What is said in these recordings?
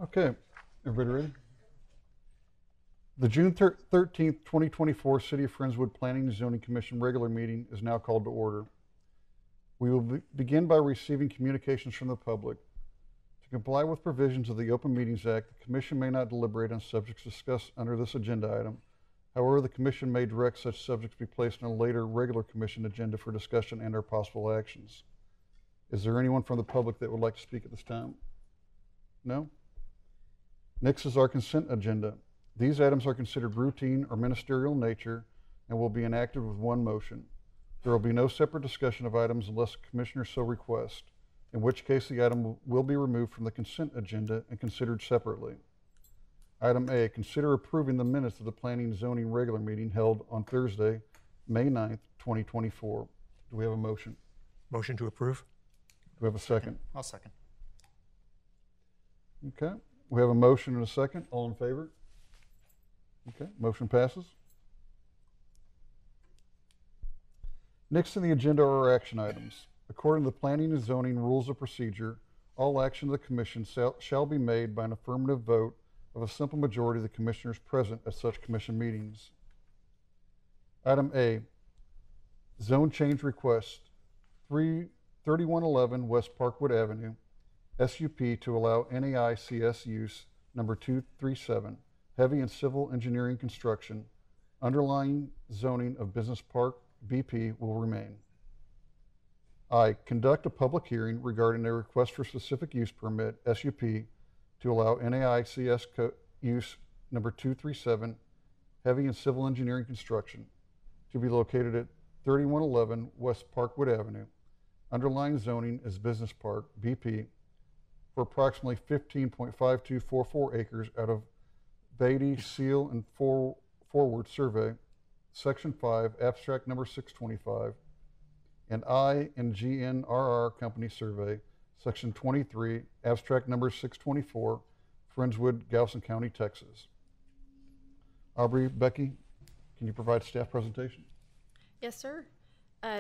Okay, everybody ready? The June 13th, 2024 City of Friendswood Planning and Zoning Commission regular meeting is now called to order. We will begin by receiving communications from the public. To comply with provisions of the Open Meetings Act, the Commission may not deliberate on subjects discussed under this agenda item. However, the Commission may direct such subjects be placed on a later regular Commission agenda for discussion and/or possible actions. Is there anyone from the public that would like to speak at this time? No? Next is our consent agenda. These items are considered routine or ministerial in nature and will be enacted with one motion. There will be no separate discussion of items unless a commissioner so requests, in which case the item will be removed from the consent agenda and considered separately. Item A, consider approving the minutes of the Planning and Zoning regular meeting held on Thursday, May 9th, 2024. Do we have a motion? Motion to approve. Do we have a second? I'll second. Okay, we have a motion and a second. All in favor? Okay, motion passes. Next on the agenda are our action items. According to the Planning and Zoning Rules of Procedure, all action of the Commission shall be made by an affirmative vote of a simple majority of the Commissioners present at such Commission meetings. Item A, Zone Change Request, 3111 West Parkwood Avenue, SUP to allow NAICS use number 237, heavy and civil engineering construction. Underlying zoning of Business Park BP will remain. I, conduct a public hearing regarding a request for specific use permit, SUP, to allow NAICS use number 237, heavy and civil engineering construction, to be located at 3111 West Parkwood Avenue. Underlying zoning is Business Park BP for approximately 15.5244 acres out of Beatty Seal and Forward Survey, Section 5, Abstract Number 625, and I and GNRR Company Survey, Section 23, Abstract Number 624, Friendswood, Galveston County, Texas. Aubrey, Becky, can you provide staff presentation? Yes, sir.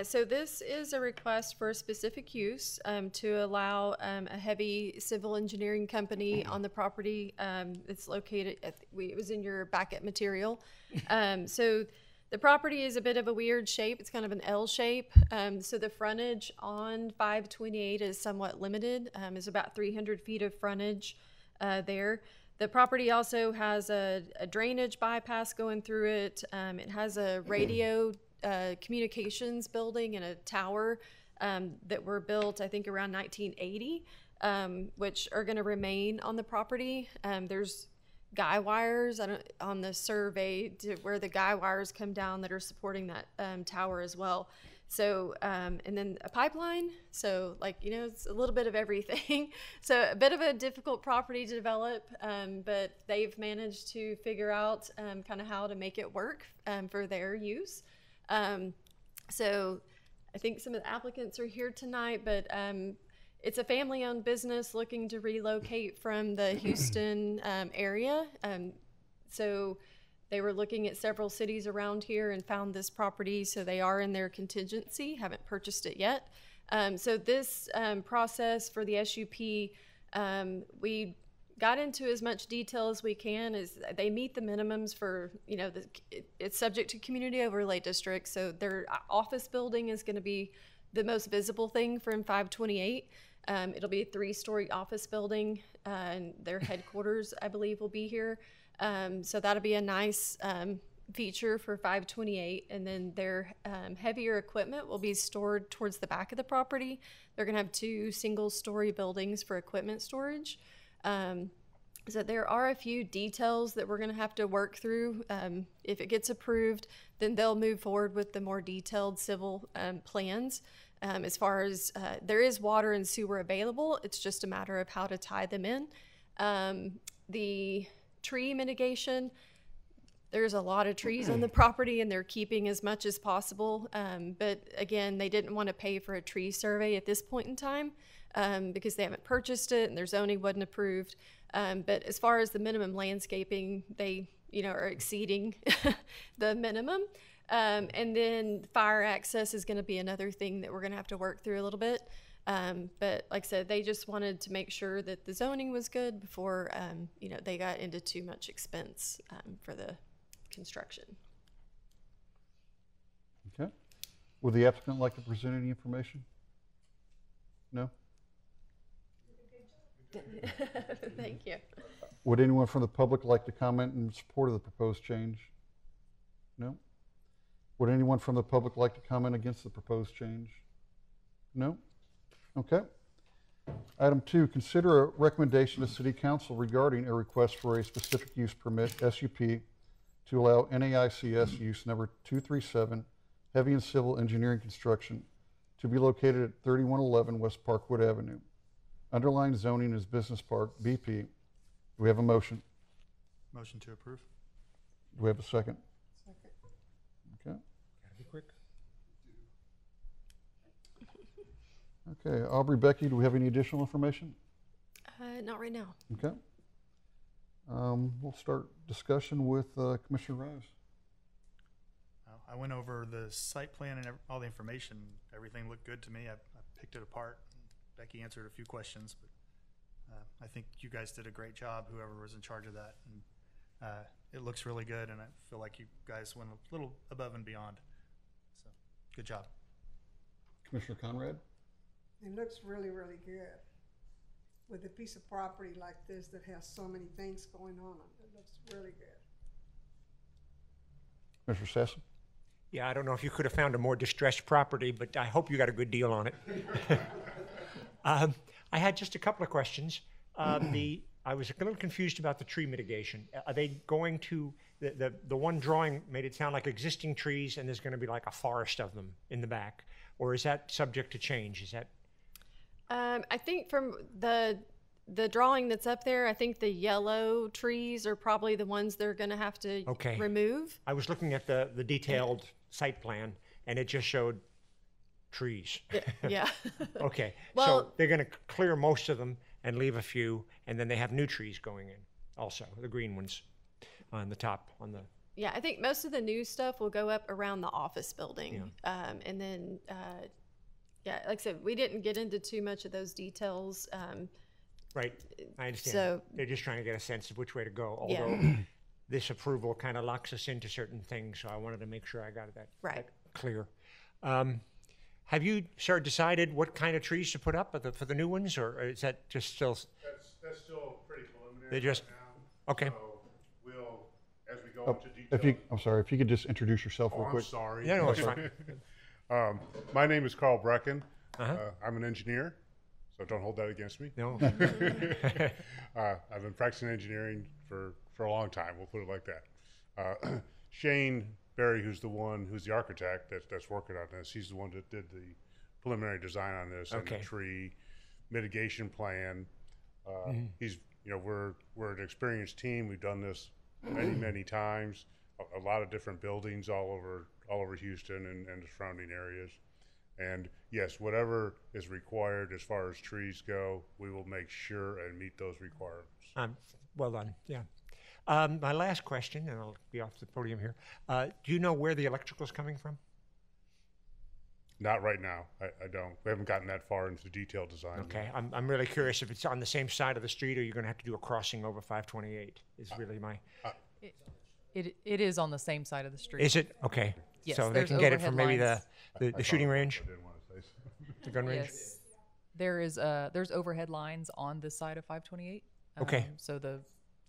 So this is a request for a specific use to allow a heavy civil engineering company on the property. It's located it was in your backup material. So the property is a bit of a weird shape. It's kind of an L shape. So the frontage on 528 is somewhat limited. It's about 300 feet of frontage there. The property also has a drainage bypass going through it. It has a radio communications building and a tower that were built, I think, around 1980, which are going to remain on the property. There's guy wires on the survey to where the guy wires come down that are supporting that tower as well. So, and then a pipeline. So, like, you know, it's a little bit of everything. So a bit of a difficult property to develop, but they've managed to figure out kind of how to make it work for their use. So I think some of the applicants are here tonight, but it's a family-owned business looking to relocate from the Houston area. So they were looking at several cities around here and found this property, so they are in their contingency, haven't purchased it yet. So this process for the SUP, we got into as much detail as we can. Is they meet the minimums for, you know, it's subject to community overlay district, so their office building is going to be the most visible thing from 528. It'll be a 3-story office building, and their headquarters, I believe, will be here. So that'll be a nice feature for 528, and then their heavier equipment will be stored towards the back of the property. They're going to have 2 single-story buildings for equipment storage. So there are a few details that we're going to have to work through. If it gets approved, then they'll move forward with the more detailed civil plans. As far as there is water and sewer available, it's just a matter of how to tie them in. The tree mitigation, there's a lot of trees on the property and they're keeping as much as possible. But again, they didn't want to pay for a tree survey at this point in time because they haven't purchased it and their zoning wasn't approved. But as far as the minimum landscaping, they, you know, are exceeding the minimum. And then fire access is going to be another thing that we're going to have to work through a little bit. But like I said, they just wanted to make sure that the zoning was good before, you know, they got into too much expense for the construction. Okay. Would the applicant like to present any information? No? Thank you. Would anyone from the public like to comment in support of the proposed change? No? Would anyone from the public like to comment against the proposed change? No? Okay. Item 2, consider a recommendation to City Council regarding a request for a specific use permit, SUP, to allow NAICS use number 237, heavy and civil engineering construction, to be located at 3111 West Parkwood Avenue. Underlying zoning is Business Park, BP. Do we have a motion? Motion to approve. Do we have a second? Second. Okay. Gotta be quick. Okay. Aubrey, Becky, do we have any additional information? Not right now. Okay. We'll start discussion with Commissioner Rose. I went over the site plan and all the information. Everything looked good to me. I picked it apart. Becky answered a few questions, but I think you guys did a great job, whoever was in charge of that. And it looks really good, and I feel like you guys went a little above and beyond. So, good job. Commissioner Conrad? It looks really, really good. With a piece of property like this that has so many things going on, it looks really good. Commissioner Sassen? Yeah, I don't know if you could have found a more distressed property, but I hope you got a good deal on it. I had just a couple of questions. I was a little confused about the tree mitigation. Are they going to, the one drawing made it sound like existing trees and there's going to be like a forest of them in the back? Or is that subject to change? Is that? I think from the drawing that's up there, I think the yellow trees are probably the ones they're going to have to remove. I was looking at the detailed site plan and it just showed trees. Yeah. Okay. Well, so they're going to clear most of them and leave a few, and then they have new trees going in also, the green ones on the top. Yeah, I think most of the new stuff will go up around the office building. Yeah. And then, yeah, like I said, we didn't get into too much of those details. Right, I understand. So, they're just trying to get a sense of which way to go, although this approval kind of locks us into certain things, so I wanted to make sure I got that clear. Have you, sir, decided what kind of trees to put up for the new ones, or is that just still? That's still pretty preliminary. They just right now. Okay. So we'll, as we go into detail. If you, I'm sorry, if you could just introduce yourself real quick. I'm sorry. Yeah, no, it's fine. My name is Carl Brecken. I'm an engineer, so don't hold that against me. No. I've been practicing engineering for a long time. We'll put it like that. Shane Berry, who's the architect that's working on this, he's the one that did the preliminary design on this and the tree mitigation plan. He's, we're an experienced team. We've done this many times. A lot of different buildings all over Houston and the surrounding areas. And yes, whatever is required as far as trees go, we will make sure and meet those requirements. Well done. Yeah. My last question, and I'll be off the podium here. Do you know where the electrical is coming from? Not right now. I don't. We haven't gotten that far into the detailed design. Okay. I'm really curious if it's on the same side of the street or you're going to have to do a crossing over 528 is really my... It is on the same side of the street. Is it? Okay. Yes, so they there's can get it from maybe overhead the shooting range? I didn't want to say so. The gun range? Yes. There's overhead lines on this side of 528. Okay. So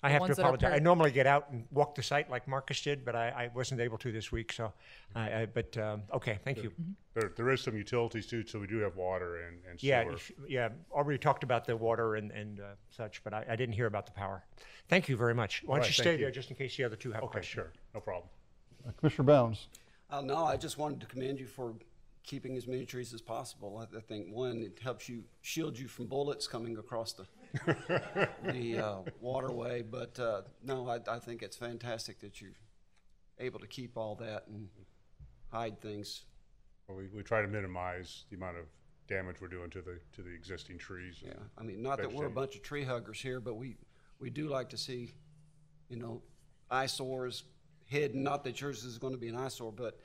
I have to ones that are apologize. I normally get out and walk the site like Marcus did, but I wasn't able to this week. So, okay, thank you. There is some utilities too, so we do have water and Yeah, sewer. yeah. Already talked about the water and such, but I didn't hear about the power. Thank you very much. Why don't you stay there just in case the other two have Okay, questions? sure, no problem. Commissioner Bounds? No, I just wanted to commend you for keeping as many trees as possible. I think, one, it helps you, shield you from bullets coming across the waterway. But no, I think it's fantastic that you're able to keep all that and hide things. Well, we try to minimize the amount of damage we're doing to the existing trees. Yeah, I mean, not that we're a bunch of tree huggers here, but we do like to see, eyesores hidden. Not that yours is going to be an eyesore, but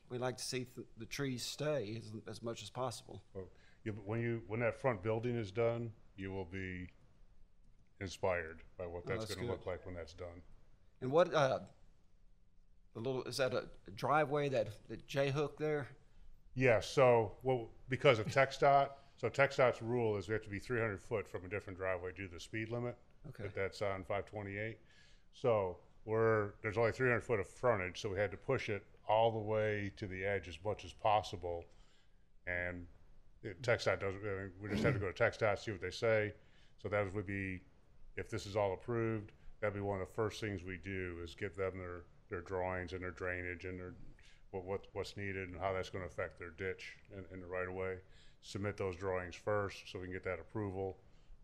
we like to see the trees stay as much as possible. Well, when that front building is done, you will be inspired by what that's that's going to good. look like when that's done. And what, is that a driveway, that J-hook there? Yeah, so, well, because of TxDOT, so TxDOT's rule is we have to be 300 foot from a different driveway due to the speed limit. Okay. That's on 528. So there's only 300 foot of frontage, so we had to push it all the way to the edge as much as possible. And TxDOT doesn't, we just have to go to TxDOT, see what they say. So that would be, if this is all approved, that'd be one of the first things we do is give them their drawings and their drainage and their what's needed and how that's going to affect their ditch in the right of way. Submit those drawings first so we can get that approval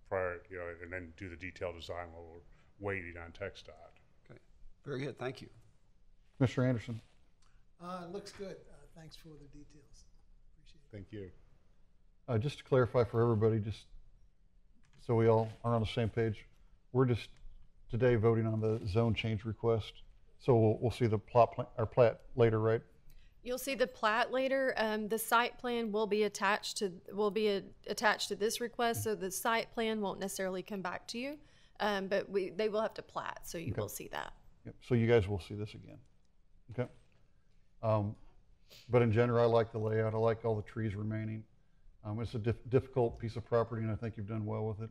prior, and then do the detailed design while we're waiting on TxDOT. Okay, very good, thank you. Mr. Anderson. It looks good. Thanks for the details. Appreciate it. Thank you. Just to clarify for everybody, just so we all are on the same page, we're just today voting on the zone change request. So we'll see the plat later, right? You'll see the plat later. The site plan will be attached to this request, so the site plan won't necessarily come back to you, but they will have to plat, so you will see that. Yep. So you guys will see this again. Okay. But in general, I like the layout. I like all the trees remaining. It's a difficult piece of property, and I think you've done well with it.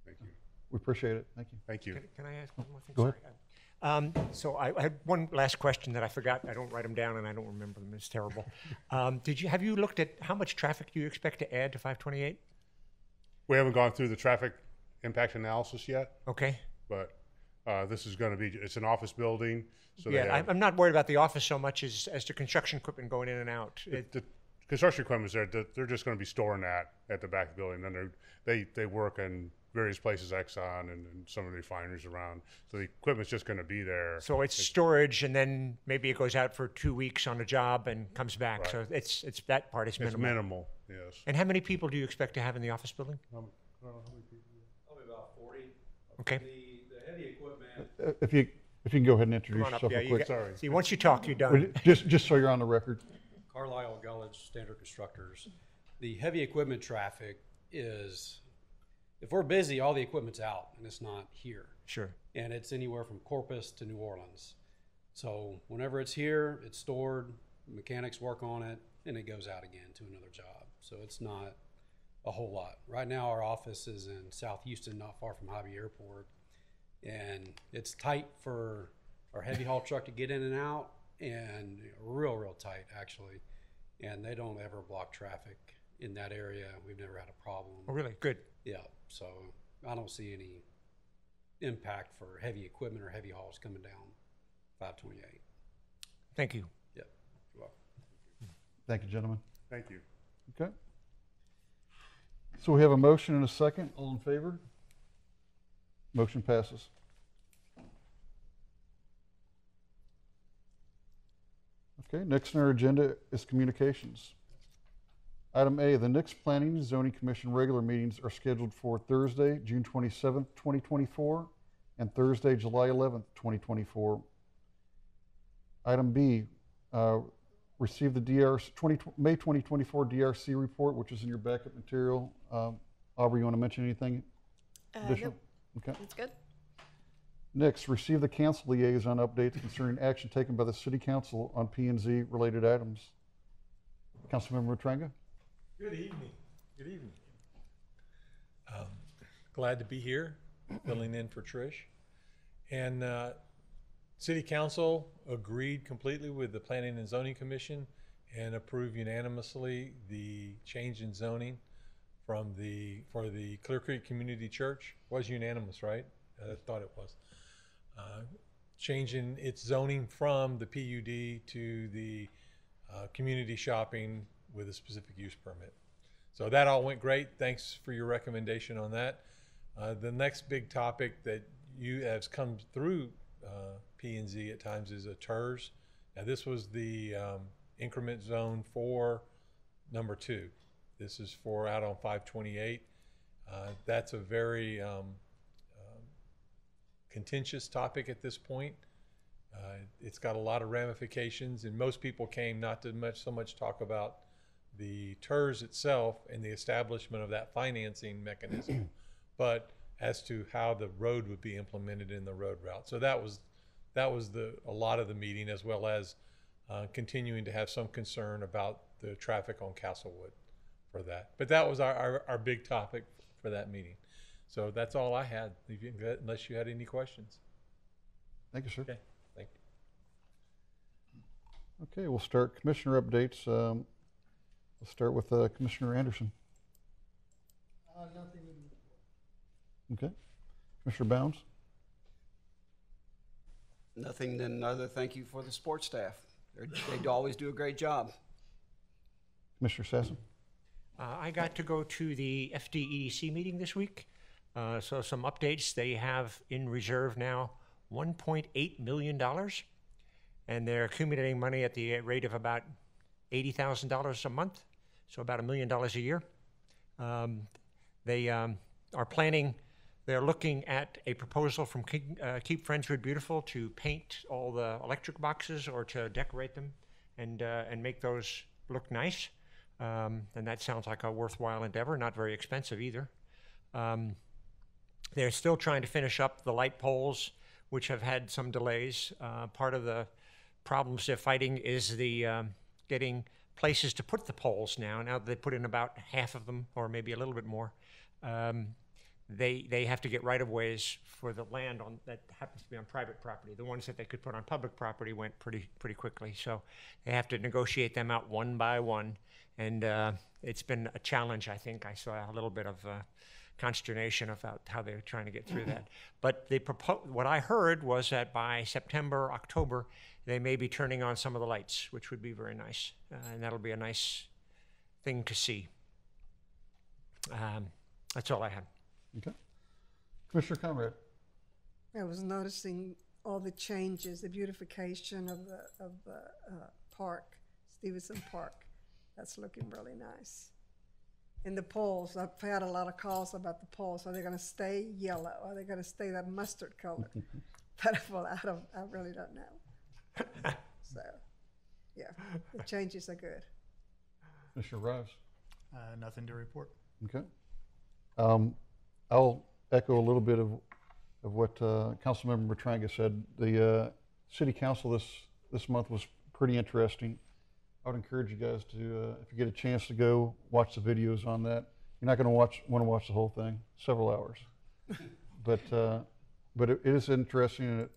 Thank you. We appreciate it. Thank you. Thank you. Can I ask one more thing? Go ahead. Sorry. So I had one last question that I forgot. I don't write them down and I don't remember them. It's terrible. Have you looked at how much traffic do you expect to add to 528? We haven't gone through the traffic impact analysis yet, Okay. but this is going to be, it's an office building. So Yeah, I'm not worried about the office so much as to construction equipment going in and out. the construction equipment's there. They're just going to be storing that at the back of the building. Then they work in various places, Exxon and some of the refineries around. So the equipment's just going to be there. So it's storage, and then maybe it goes out for 2 weeks on a job and comes back. Right. So it's that part is minimal. It's minimal, yes. And how many people do you expect to have in the office building? I don't know how many people. Probably about 40. Okay. The heavy equipment, If you can go ahead and Come introduce on up. yourself Yeah, real you quick. Sorry. See, once you talk, you're done. Just so you're on the record. Carlisle Gulledge Standard Constructors. The heavy equipment traffic is, if we're busy, all the equipment's out and it's not here. Sure. And it's anywhere from Corpus to New Orleans. So whenever it's here, it's stored, mechanics work on it, and it goes out again to another job. So it's not a whole lot. Right now, our office is in South Houston, not far from Hobby Airport. And it's tight for our heavy haul truck to get in and out, and real tight, actually. And they don't ever block traffic in that area. We've never had a problem. Oh, really? Good. Yeah, so I don't see any impact for heavy equipment or heavy hauls coming down 528. Thank you. Yep, you're welcome. Thank you, gentlemen. Thank you. Okay. So we have a motion and a second. All in favor? Motion passes. Okay, next on our agenda is communications. Item A, the next Planning and Zoning Commission regular meetings are scheduled for Thursday, June 27th, 2024, and Thursday, July 11th, 2024. Item B, receive the May 2024 DRC report, which is in your backup material. Aubrey, you want to mention anything additional? Nope. Okay. That's good. Next, receive the council liaison updates concerning action taken by the city council on P&Z related items. Councilmember Matranga? Good evening. Good evening. Glad to be here, filling in for Trish. And City Council agreed completely with the Planning and Zoning Commission and approved unanimously the change in zoning for the Clear Creek Community Church. Was unanimous, right? I thought it was. Changing its zoning from the PUD to the community shopping with a specific use permit. So that all went great. Thanks for your recommendation on that. The next big topic that has come through P&Z at times is a TERS. Now this was the increment zone for number 2. This is for out on 528. That's a very contentious topic at this point. It's got a lot of ramifications, and most people came not to so much talk about the TERS itself and the establishment of that financing mechanism, but as to how the road would be implemented in the road route. So that was a lot of the meeting, as well as continuing to have some concern about the traffic on Castlewood for that. But that was our big topic for that meeting. So that's all I had, unless you had any questions. Thank you, sir. Okay, thank you. Okay, we'll start commissioner updates. We'll start with Commissioner Anderson. Nothing. Okay. Commissioner Bounds? Nothing then other thank you for the sports staff. They always do a great job. Commissioner Sassen? I got to go to the FDEDC meeting this week. So some updates. They have in reserve now $1.8 million, and they're accumulating money at the rate of about $80,000 a month, so about $1 million a year. They are planning, they're looking at a proposal from Keep Friendswood Beautiful to paint all the electric boxes or to decorate them and make those look nice. And that sounds like a worthwhile endeavor, not very expensive either. They're still trying to finish up the light poles, which have had some delays. Part of the problems they're fighting is the getting places to put the poles now. Now they put in about half of them, or maybe a little bit more. They have to get right-of-ways for the land that happens to be on private property. The ones that they could put on public property went pretty quickly. So they have to negotiate them out one by one. And it's been a challenge, I think. I saw a little bit of consternation about how they're trying to get through that. But what I heard was that by September, October, they may be turning on some of the lights, which would be very nice. And that'll be a nice thing to see. That's all I had. Okay. Commissioner Conrad? I was noticing all the changes, the beautification of the park, Stevenson Park. That's looking really nice. And the poles, I've had a lot of calls about the poles. Are they going to stay yellow? Are they going to stay that mustard color? But I really don't know. So, yeah, the changes are good. Commissioner Rives? Nothing to report. Okay. I'll echo a little bit of what Councilmember Bertranga said. The City Council this month was pretty interesting. I would encourage you guys to, if you get a chance to go watch the videos on that. You're not going to want to watch the whole thing, several hours. But it is interesting,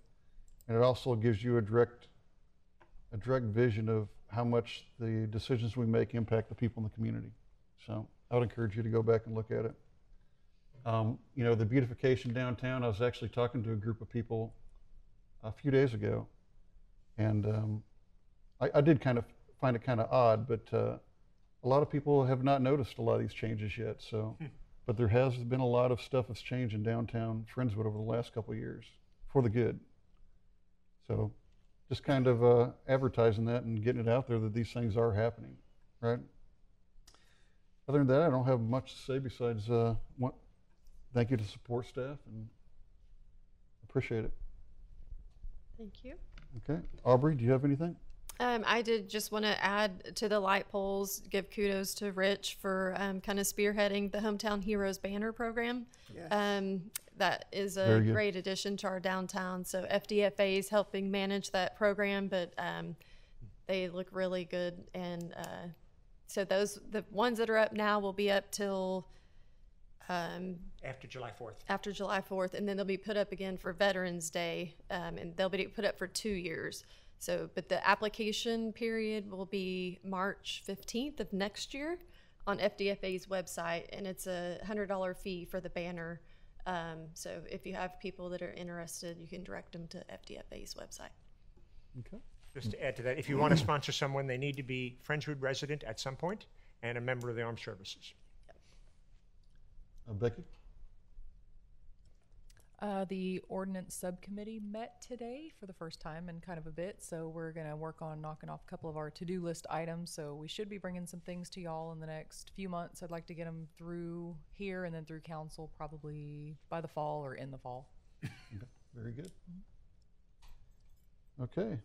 and it also gives you a direct vision of how much the decisions we make impact the people in the community. So I would encourage you to go back and look at it. You know, the beautification downtown, I was actually talking to a group of people a few days ago, and I did kind of find it kind of odd, but a lot of people have not noticed a lot of these changes yet. So, but there has been a lot of stuff that's changed in downtown Friendswood over the last couple of years for the good. So just kind of advertising that and getting it out there that these things are happening, right? Other than that, I don't have much to say besides thank you to support staff and appreciate it. Thank you. Okay. Aubrey, do you have anything? I did just want to add to the light poles, give kudos to Rich for kind of spearheading the Hometown Heroes banner program. Yes. That is a great addition to our downtown. So FDFA is helping manage that program, but they look really good. And so the ones that are up now will be up till after July 4th. After July 4th, and then they'll be put up again for Veterans Day, and they'll be put up for 2 years. So, but the application period will be March 15th of next year on FDFA's website, and it's a $100 fee for the banner. So if you have people that are interested, you can direct them to FDFA's website. Okay. Just to add to that, if you want to sponsor someone, they need to be Friendswood resident at some point and a member of the armed services. Becky? The ordinance subcommittee met today for the first time in kind of a bit, so we're going to work on knocking off a couple of our to-do list items. So we should be bringing some things to y'all in the next few months. I'd like to get them through here and then through council probably by the fall or in the fall. Okay. Very good. Okay.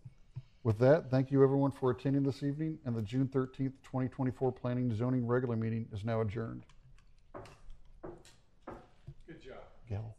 With that, thank you everyone for attending this evening, and the June 13th, 2024 Planning and Zoning regular meeting is now adjourned. Good job. Gavel.